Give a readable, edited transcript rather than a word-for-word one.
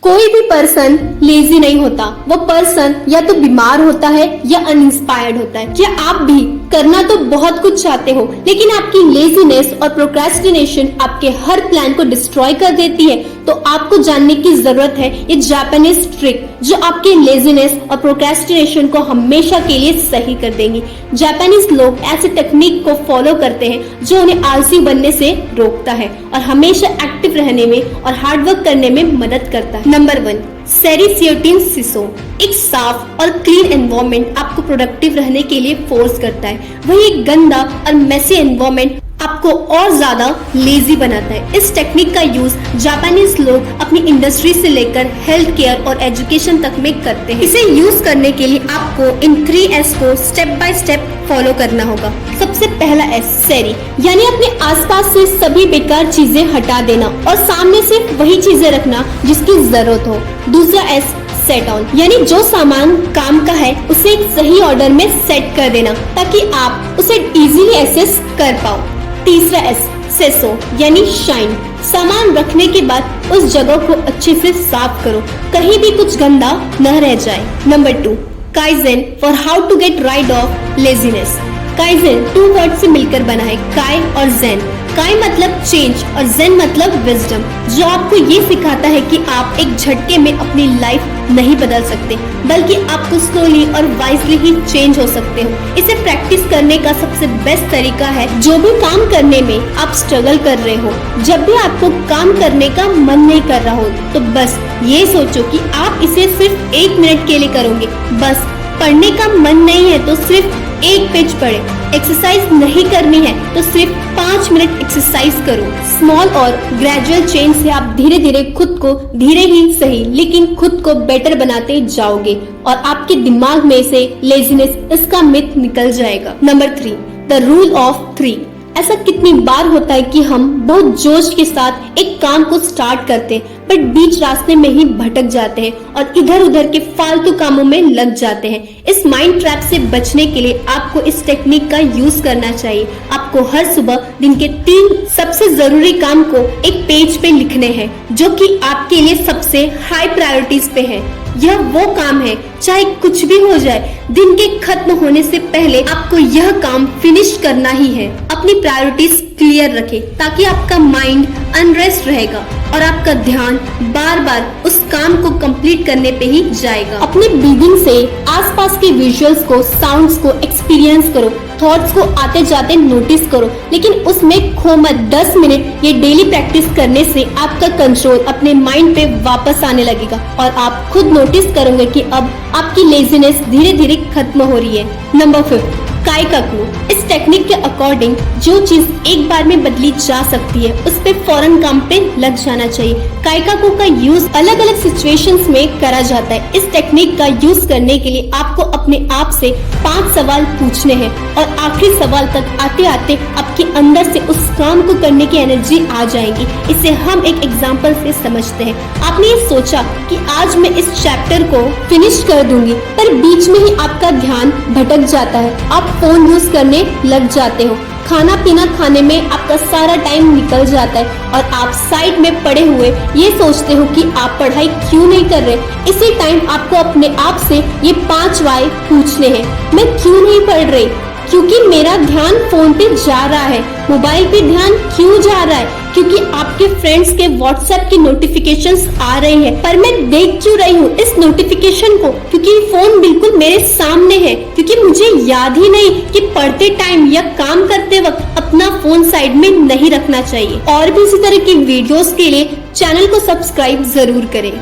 कोई भी person lazy नहीं होता, वो पर्सन या तो बीमार होता है या अनइंस्पायर्ड होता है। क्या आप भी करना तो बहुत कुछ चाहते हो, लेकिन आपकी लेजीनेस और प्रोक्रेस्टिनेशन आपके हर प्लान को डिस्ट्रॉय कर देती है? तो आपको जानने की जरूरत है ये जापानीज ट्रिक जो आपके लेजीनेस और प्रोक्रेस्टिनेशन को हमेशा के लिए सही कर देंगी। जापानीज लोग ऐसे टेक्निक को फॉलो करते हैं जो उन्हें आलसी बनने से रोकता है और हमेशा एक्टिव रहने में और हार्डवर्क करने में मदद करता है। नंबर 1, सेरिसियोटिन सिसो। एक साफ और क्लीन एनवायरनमेंट आपको प्रोडक्टिव रहने के लिए फोर्स करता है, वही एक गंदा और मेसी एनवायरनमेंट आपको और ज्यादा लेजी बनाता है। इस टेक्निक का यूज जापानीज लोग अपनी इंडस्ट्री से लेकर हेल्थ केयर और एजुकेशन तक में करते हैं। इसे यूज करने के लिए आपको इन 3S को स्टेप बाय स्टेप फॉलो करना होगा। सबसे पहला S, सेरी, यानी अपने आसपास से सभी बेकार चीजें हटा देना और सामने सिर्फ वही चीजें रखना जिसकी जरूरत हो। दूसरा S, सेट ऑन, यानी जो सामान काम का है उसे एक सही ऑर्डर में सेट कर देना ताकि आप उसे इजीली एक्सेस कर पाओ। तीसरा S, सेसो, यानी शाइन, सामान रखने के बाद उस जगह को अच्छे से साफ करो, कहीं भी कुछ गंदा न रह जाए। Number 2, kaizen, for how to get rid of laziness. Kaizen 2 word से मिलकर बना है, काय और जेन। काय मतलब चेंज और जेन मतलब विजडम, जो आपको ये सिखाता है कि आप एक झटके में अपनी लाइफ नहीं बदल सकते, बल्कि आपको स्लोली और वाइजली ही चेंज हो सकते हो। इसे प्रैक्टिस करने का सबसे बेस्ट तरीका है, जो भी काम करने में आप स्ट्रगल कर रहे हो, जब भी आपको काम करने का मन नहीं कर रहा हो, तो बस ये सोचो कि आप इसे सिर्फ 1 मिनट के लिए करोगे। बस पढ़ने का मन नहीं है तो सिर्फ 1 पेज पढ़े, एक्सरसाइज नहीं करनी है तो सिर्फ 5 मिनट एक्सरसाइज करो। स्मॉल और ग्रेजुअल चेंज से आप धीरे धीरे खुद को, धीरे ही सही लेकिन खुद को बेटर बनाते जाओगे और आपके दिमाग में से लेजीनेस, इसका मिथ निकल जाएगा। Number 3, the rule of 3। ऐसा कितनी बार होता है कि हम बहुत जोश के साथ एक काम को स्टार्ट करते हैं बट बीच रास्ते में ही भटक जाते हैं और इधर उधर के फालतू कामों में लग जाते हैं। इस माइंड ट्रैप से बचने के लिए आपको इस टेक्निक का यूज करना चाहिए। आपको हर सुबह दिन के 3 सबसे जरूरी काम को एक पेज पे लिखने हैं, जो कि आपके लिए सबसे हाई प्रायोरिटीज पे है। यह वो काम है, चाहे कुछ भी हो जाए, दिन के खत्म होने से पहले आपको यह काम फिनिश करना ही है। अपनी प्रायोरिटीज क्लियर रखें ताकि आपका माइंड अनरेस्ट रहेगा और आपका ध्यान बार बार उस काम को कंप्लीट करने पे ही जाएगा। अपने ब्रीदिंग से आसपास के विजुअल्स को, साउंड्स को एक्सपीरियंस करो, थॉट्स को आते जाते नोटिस करो, लेकिन उसमें खो मत। 10 मिनट ये डेली प्रैक्टिस करने से आपका कंट्रोल अपने माइंड पे वापस आने लगेगा और आप खुद नोटिस करोगे कि अब आपकी लेजीनेस धीरे धीरे खत्म हो रही है। नंबर 5, काइकाकू। इस टेक्निक के अकॉर्डिंग जो चीज एक बार में बदली जा सकती है उस पे फौरन काम पे लग जाना चाहिए। काइकाकू का यूज अलग अलग सिचुएशंस में करा जाता है। इस टेक्निक का यूज करने के लिए आपको अपने आप से 5 सवाल पूछने हैं और आखिरी सवाल तक आते आते आपके अंदर से उस काम को करने की एनर्जी आ जाएगी। इसे हम एक एग्जाम्पल से समझते हैं। आपने ये सोचा कि आज मैं इस चैप्टर को फिनिश कर दूंगी, पर बीच में ही आपका ध्यान भटक जाता है, आप फोन यूज करने लग जाते हो, खाना पीना खाने में आपका सारा टाइम निकल जाता है और आप साइड में पड़े हुए ये सोचते हो कि आप पढ़ाई क्यों नहीं कर रहे। इसी टाइम आपको अपने आप से ये 5 वाई पूछने हैं। मैं क्यों नहीं पढ़ रही? क्योंकि मेरा ध्यान फोन पे जा रहा है। मोबाइल पे ध्यान क्यों जा रहा है? क्योंकि आपके फ्रेंड्स के व्हाट्सएप की नोटिफिकेशंस आ रही है, पर मैं देख क्यों रही हूँ इस नोटिफिकेशन को? क्योंकि फोन बिल्कुल मेरे सामने है, क्योंकि मुझे याद ही नहीं कि पढ़ते टाइम या काम करते वक्त अपना फोन साइड में नहीं रखना चाहिए। और भी इसी तरह की वीडियोस के लिए चैनल को सब्सक्राइब जरूर करें।